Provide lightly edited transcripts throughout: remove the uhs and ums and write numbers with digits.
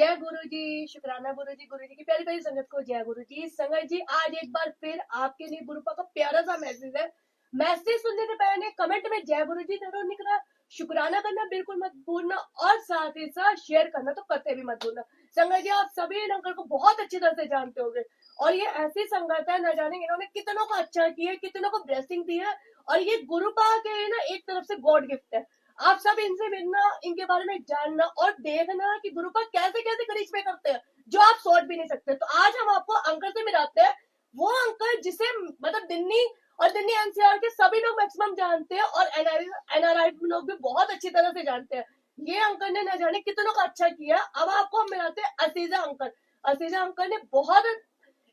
जय गुरु जी, शुक्राना गुरु जी की प्यारी प्यारी संगत को जय गुरु जी। संगत जी आज एक बार फिर आपके लिए गुरु का प्यारा सा मैसेज है। मैसेज सुनने से पहले कमेंट में जय गुरु जी जरूर लिखना, शुक्राना करना बिल्कुल मत भूलना और साथ ही साथ शेयर करना तो करते भी मत भूलना। संगत जी आप सभी इन अंकल को बहुत अच्छी तरह से जानते होंगे और ये ऐसी संगत है, न जाने इन्होंने कितनों को अच्छा किया है, कितनों को ब्लेसिंग दी है और ये गुरु का के ना एक तरफ से गॉड गिफ्ट है। आप सब इनसे मिलना, इनके बारे में जानना और देखना कि गुरु पर कैसे कैसे करिश्मे करते हैं जो आप सोच भी नहीं सकते। तो आज हम आपको अंकल से मिलाते हैं, वो अंकल जिसे मतलब दिल्ली और दिल्ली एनसीआर के सभी लोग मैक्सिमम जानते हैं और एनआरआई लोग भी बहुत अच्छी तरह से जानते हैं। ये अंकल ने न जाने कितनों का अच्छा किया। अब आपको हम मिलाते हैं असीजा अंकल। असीजा अंकल ने बहुत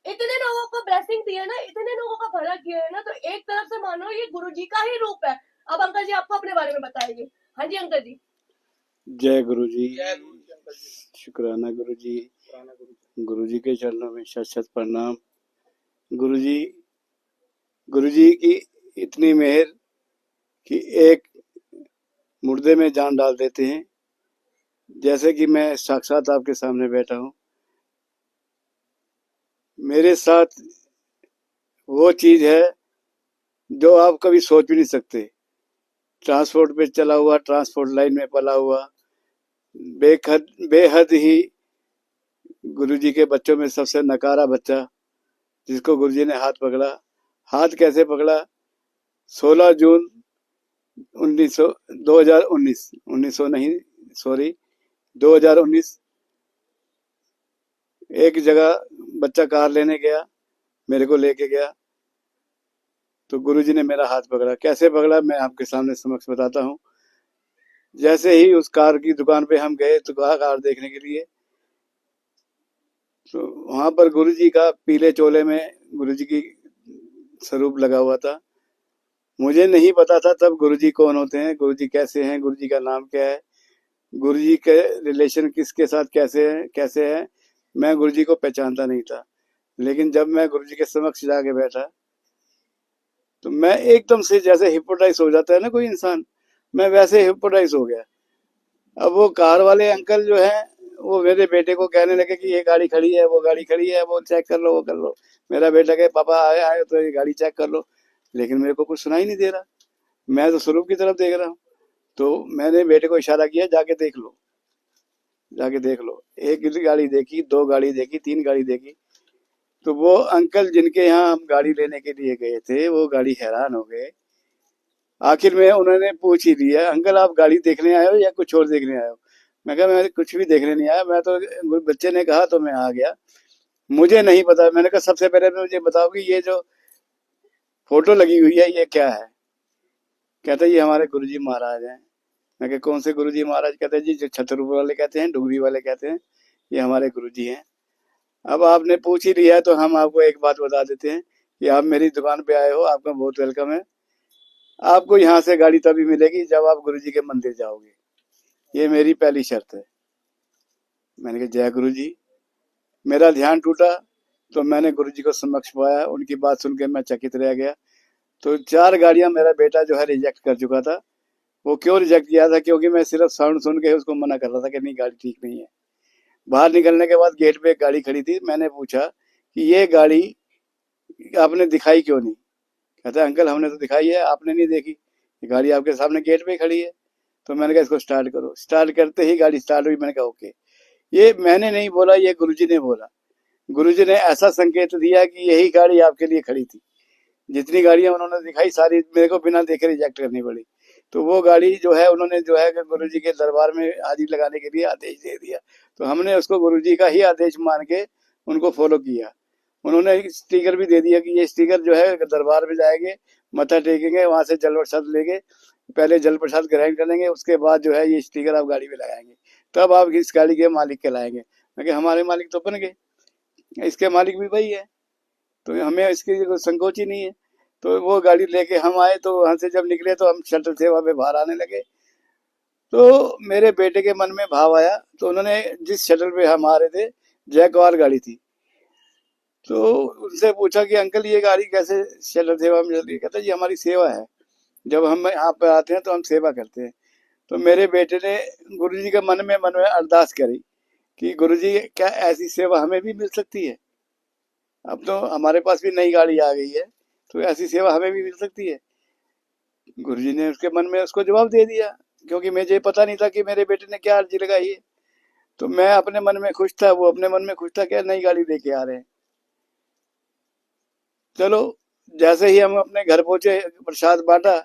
इतने लोगों को ब्लेसिंग दी है ना, इतने लोगों का भला किया है ना, तो एक तरफ से मानो ये गुरु जी का ही रूप है। अब अंकल जी आपको अपने बारे में बताएंगे। हाँ जी अंकल जी। जय गुरु जी, शुक्राना गुरु जी। गुरु जी के चरणों में शत शत प्रणाम। गुरु जी की इतनी मेहर कि एक मुर्दे में जान डाल देते हैं, जैसे कि मैं साक्षात आपके सामने बैठा हूँ। मेरे साथ वो चीज है जो आप कभी सोच भी नहीं सकते। ट्रांसपोर्ट पे चला हुआ, ट्रांसपोर्ट लाइन में पला हुआ, बेहद ही गुरुजी के बच्चों में सबसे नकारा बच्चा, जिसको गुरुजी ने हाथ पकड़ा। हाथ कैसे पकड़ा? 16 जून 1900 2019 1900 नहीं, सॉरी, 2019 एक जगह बच्चा कार लेने गया, मेरे को लेके गया, तो गुरुजी ने मेरा हाथ पकड़ा। कैसे पकड़ा मैं आपके सामने समक्ष बताता हूँ। जैसे ही उस कार की दुकान पे हम गए तो कार देखने के लिए, तो वहां पर गुरुजी का पीले चोले में गुरुजी की स्वरूप लगा हुआ था। मुझे नहीं पता था तब गुरुजी कौन होते हैं, गुरुजी कैसे हैं, गुरुजी का नाम क्या है, गुरुजी के रिलेशन किसके साथ कैसे है, मैं गुरुजी को पहचानता नहीं था। लेकिन जब मैं गुरुजी के समक्ष जाके बैठा तो मैं एकदम से जैसे हिप्नोटाइज हो जाता है ना कोई इंसान, मैं वैसे हिप्नोटाइज हो गया। अब वो कार वाले अंकल जो है वो मेरे बेटे को कहने लगे कि ये गाड़ी खड़ी है, वो गाड़ी खड़ी है, वो चेक कर लो, वो कर लो। मेरा बेटा कहे पापा आए आए तो ये गाड़ी चेक कर लो, लेकिन मेरे को कुछ सुनाई नहीं दे रहा। मैं तो स्वरूप की तरफ देख रहा हूँ। तो मैंने बेटे को इशारा किया, जाके देख लो, जाके देख लो। एक गाड़ी देखी, 2 गाड़ी देखी, 3 गाड़ी देखी, तो वो अंकल जिनके यहाँ हम गाड़ी लेने के लिए गए थे वो गाड़ी हैरान हो गए। आखिर में उन्होंने पूछ ही लिया, अंकल आप गाड़ी देखने आए हो या कुछ और देखने आए हो? मैं कहा मैं कुछ भी देखने नहीं आया, मैं तो बच्चे ने कहा तो मैं आ गया, मुझे नहीं पता। मैंने कहा सबसे पहले मुझे बताओ कि ये जो फोटो लगी हुई है ये क्या है? कहता ये हमारे गुरुजी महाराज हैं। मैं कहा कौन से गुरुजी महाराज? कहते जी जो छतरपुर वाले कहते हैं, डुगरी वाले कहते हैं, ये हमारे गुरुजी हैं। अब आपने पूछ ही लिया है तो हम आपको एक बात बता देते हैं कि आप मेरी दुकान पे आए हो, आपका बहुत वेलकम है। आपको यहाँ से गाड़ी तभी मिलेगी जब आप गुरुजी के मंदिर जाओगे, ये मेरी पहली शर्त है। मैंने कहा जय गुरु जी। मेरा ध्यान टूटा तो मैंने गुरुजी को समक्ष पाया, उनकी बात सुन के मैं चकित रह गया। तो 4 गाड़ियां मेरा बेटा जो है रिजेक्ट कर चुका था। वो क्यों रिजेक्ट किया था? क्योंकि मैं सिर्फ साउंड सुन के उसको मना कर रहा था कि नहीं गाड़ी ठीक नहीं है। बाहर निकलने के बाद गेट पे एक गाड़ी खड़ी थी, मैंने पूछा कि ये गाड़ी आपने दिखाई क्यों नहीं? कहता है अंकल हमने तो दिखाई है, आपने नहीं देखी, ये गाड़ी आपके सामने गेट पे खड़ी है। तो मैंने कहा इसको स्टार्ट करो। स्टार्ट करते ही गाड़ी स्टार्ट हुई। मैंने कहा ओके। ये मैंने नहीं बोला, ये गुरुजी ने बोला। गुरुजी ने ऐसा संकेत दिया कि यही गाड़ी आपके लिए खड़ी थी। जितनी गाड़ियां उन्होंने दिखाई सारी मेरे को बिना देखे रिजेक्ट करनी पड़ी। तो वो गाड़ी जो है उन्होंने जो है गुरु जी के दरबार में हाजिरी लगाने के लिए आदेश दे दिया। तो हमने उसको गुरु जी का ही आदेश मान के उनको फॉलो किया। उन्होंने स्टिकर भी दे दिया कि ये स्टिकर जो है दरबार में जाएंगे, मत्था टेकेंगे, वहां से जल प्रसाद लेंगे, पहले जल प्रसाद ग्रहण करेंगे, उसके बाद जो है ये स्टिकर आप गाड़ी में लगाएंगे, तब आप इस गाड़ी के मालिक कहलाएंगे। मैं हमारे मालिक तो बन गए, इसके मालिक भी वही है, तो हमें इसकी संकोच ही नहीं है। तो वो गाड़ी लेके हम आए, तो वहां से जब निकले तो हम शटल सेवा में बाहर आने लगे। तो मेरे बेटे के मन में भाव आया, तो उन्होंने जिस शटल पे हम आ रहे थे जयकवार गाड़ी थी, तो उनसे पूछा कि अंकल ये गाड़ी कैसे शटल सेवा में चल रही है? कहता जी हमारी सेवा है, जब हम यहाँ पे आते हैं तो हम सेवा करते हैं। तो मेरे बेटे ने गुरु जी के मन में अरदास करी कि गुरुजी क्या ऐसी सेवा हमें भी मिल सकती है? अब तो हमारे पास भी नई गाड़ी आ गई है, तो ऐसी सेवा हमें भी मिल सकती है। गुरुजी ने उसके मन में उसको जवाब दे दिया, क्योंकि मुझे पता नहीं था कि मेरे बेटे ने क्या अर्जी लगाई है। तो मैं अपने मन में खुश था, वो अपने मन में खुश था, क्या नई गाड़ी लेके आ रहे हैं। चलो, जैसे ही हम अपने घर पहुंचे, प्रसाद बांटा,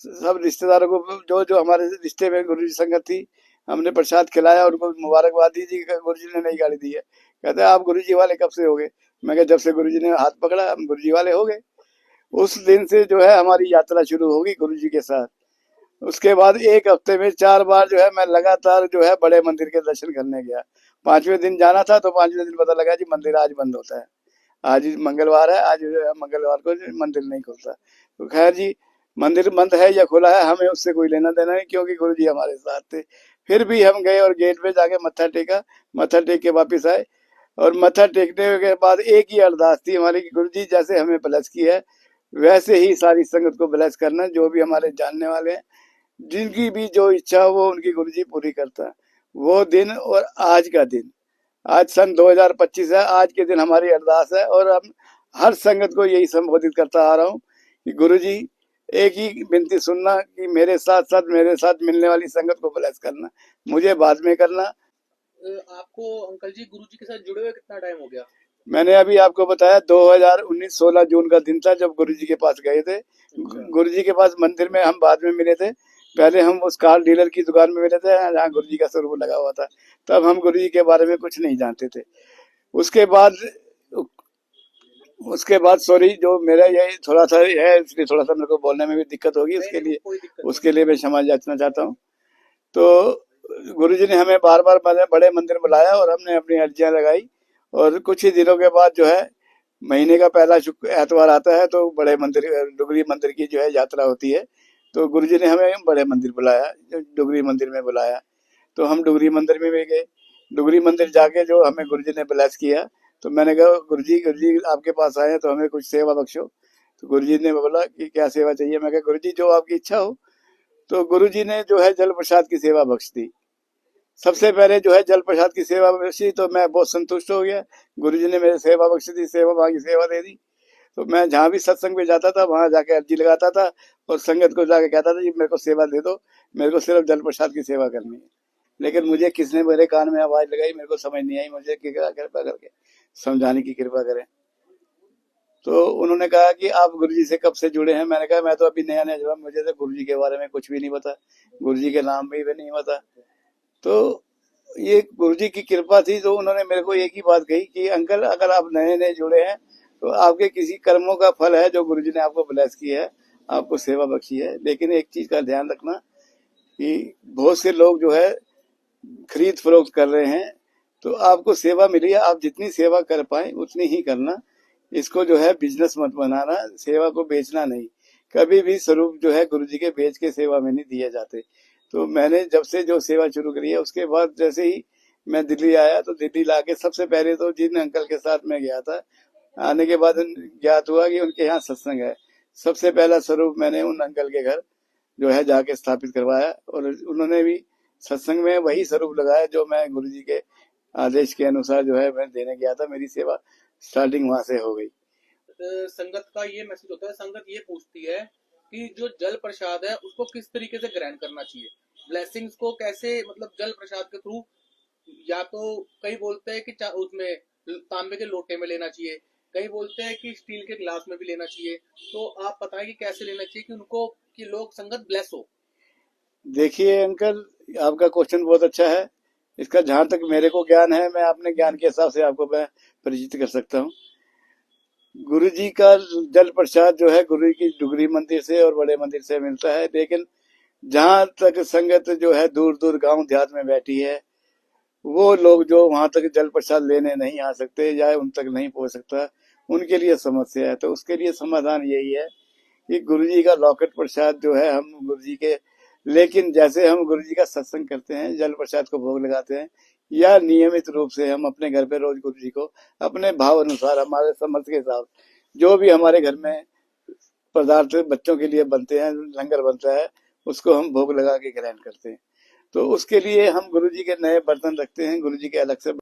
सब रिश्तेदारों को, जो जो हमारे रिश्ते में गुरुजी संगत थी, हमने प्रसाद खिलाया, उनको मुबारकबाद दी जी, गुरुजी ने नई गाड़ी दी है। कहते हैं आप गुरुजी वाले कब से हो गए? मैं कहा जब से गुरुजी ने हाथ पकड़ा हम गुरुजी वाले हो गए। उस दिन से जो है हमारी यात्रा शुरू होगी गुरुजी के साथ। उसके बाद एक हफ्ते में 4 बार जो है मैं लगातार जो है बड़े मंदिर के दर्शन करने गया। 5वें दिन जाना था तो 5वें दिन पता लगा जी मंदिर आज बंद होता है, आज मंगलवार है, आज जो है मंगलवार को मंदिर नहीं खुलता। तो खैर जी, मंदिर बंद है या खुला है हमें उससे कोई लेना देना नहीं, क्योंकि गुरु जी हमारे साथ थे। फिर भी हम गए और गेट पे जाके मत्था टेका, मत्था टेक के वापिस आए। और मत्था टेकने के बाद एक ही अरदास थी हमारी कि गुरु जी जैसे हमें ब्लेस की है, वैसे ही सारी संगत को ब्लेस करना, जो भी हमारे जानने वाले हैं, जिनकी भी जो इच्छा हो वो उनकी गुरुजी पूरी करता है। वो दिन और आज का दिन, आज सन 2025 है, आज के दिन हमारी अरदास है, और हम हर संगत को यही संबोधित करता आ रहा हूँ कि गुरुजी एक ही विनती सुनना कि मेरे साथ मिलने वाली संगत को ब्लेस करना, मुझे बाद में करना। आपको अंकल जी गुरुजी के साथ जुड़े हुए कितना टाइम हो गया? मैंने अभी आपको बताया 2019 16 जून का दिन था जब गुरुजी के पास गए थे। गुरुजी के पास मंदिर में हम बाद में मिले थे, पहले हम उस कार डीलर की दुकान में मिले थे जहाँ गुरुजी का स्वरूप लगा हुआ था। तब हम गुरुजी के बारे में कुछ नहीं जानते थे। उसके बाद उसके बाद सॉरी, जो मेरा यही थोड़ा सा है, इसलिए थोड़ा सा मेरे को बोलने में भी दिक्कत होगी, उसके लिए मैं क्षमा याचना चाहता हूँ। तो गुरुजी ने हमें बार बार बड़े मंदिर बुलाया और हमने अपनी अर्जियां लगाई। और कुछ ही दिनों के बाद जो है, महीने का पहला एतवार आता है तो बड़े मंदिर, डुगरी मंदिर की जो है यात्रा होती है। तो गुरुजी ने हमें बड़े मंदिर बुलाया, डुगरी मंदिर में बुलाया। तो हम डुगरी मंदिर में भी गए। डुगरी मंदिर जाके जो हमें गुरुजी ने ब्लेस किया, तो मैंने कहा गुरुजी आपके पास आए हैं तो हमें कुछ सेवा बख्शो। तो गुरुजी ने बोला कि क्या सेवा चाहिए? मैं कहा गुरुजी जो आपकी इच्छा हो। तो गुरुजी ने जो है जल प्रसाद की सेवा बख्श दी। सबसे पहले जो है जल प्रसाद की सेवा बख्शी, तो मैं बहुत संतुष्ट हो गया। गुरुजी ने मेरे सेवा बख्शी दी, सेवा मांगी, सेवा दे दी। तो मैं जहाँ भी सत्संग में जाता था वहां जाके अर्जी लगाता था और संगत को जाके कहता था जी मेरे को सेवा दे दो, मेरे को सिर्फ जल प्रसाद की सेवा करनी है। लेकिन मुझे किसने मेरे कान में आवाज लगाई, मेरे को समझ नहीं आई, मुझे कृपा करके समझाने की कृपा करें। तो उन्होंने कहा कि आप गुरुजी से कब से जुड़े हैं? मैंने कहा मैं तो अभी नया नया जुड़ा, मुझे तो गुरुजी के बारे में कुछ भी नहीं पता, गुरुजी के नाम भी नहीं पता। तो ये गुरुजी की कृपा थी। तो उन्होंने मेरे को एक ही बात कही कि अंकल अगर आप नए नए जुड़े हैं तो आपके किसी कर्मों का फल है जो गुरुजी ने आपको ब्लेस किया है, आपको सेवा बख्शी है। लेकिन एक चीज का ध्यान रखना कि बहुत से लोग जो है खरीद फरोख्त कर रहे हैं, तो आपको सेवा मिली है, आप जितनी सेवा कर पाए उतनी ही करना। इसको जो है बिजनेस मत बनाना, सेवा को बेचना नहीं। कभी भी स्वरूप जो है गुरुजी के बेच के सेवा में नहीं दिए जाते। तो मैंने जब से जो सेवा शुरू करी है, उसके बाद जैसे ही मैं दिल्ली आया, तो दिल्ली लाके सबसे पहले तो जिन अंकल के साथ मैं गया था, आने के बाद ज्ञात हुआ कि उनके यहाँ सत्संग है। सबसे पहला स्वरूप मैंने उन अंकल के घर जो है जाके स्थापित करवाया, और उन्होंने भी सत्संग में वही स्वरूप लगाया जो मैं गुरुजी के आदेश के अनुसार जो है मैं देने गया था। मेरी सेवा स्टार्टिंग वहां से हो गई। संगत का ये मैसेज होता है, संगत ये पूछती है कि जो जल प्रसाद है उसको किस तरीके से ग्रहण करना चाहिए, ब्लेसिंग्स को कैसे, मतलब जल प्रसाद के थ्रू, या तो कई बोलते हैं कि उसमें तांबे के लोटे में लेना चाहिए, कई बोलते हैं कि स्टील के गिलास में भी लेना चाहिए। तो आप बताएं कि कैसे लेना चाहिए कि उनको, कि लोग संगत ब्लेस हो। देखिए अंकल, आपका क्वेश्चन बहुत अच्छा है। इसका जहां तक मेरे को ज्ञान है, मैं अपने ज्ञान के हिसाब से आपको मैं परिचित कर सकता हूँ। गुरु जी का जल प्रसाद जो है गुरु की डुगरी मंदिर से और बड़े मंदिर से मिलता है। लेकिन जहां तक संगत जो है दूर दूर गांव देहात में बैठी है, वो लोग जो वहां तक जल प्रसाद लेने नहीं आ सकते या उन तक नहीं पहुंच सकता, उनके लिए समस्या है। तो उसके लिए समाधान यही है कि गुरुजी का लॉकेट प्रसाद जो है हम गुरुजी के, लेकिन जैसे हम गुरुजी का सत्संग करते हैं, जल प्रसाद को भोग लगाते हैं, या नियमित रूप से हम अपने घर पे रोज गुरुजी को अपने भाव अनुसार, हमारे समझ के हिसाब, जो भी हमारे घर में पदार्थ बच्चों के लिए बनते हैं, लंगर बनता है, उसको हम भोग लगा के ग्रहण करते हैं। तो उसके लिए हम गुरु जी के नए बर्तन रखते हैं, गुरु जी के अलग से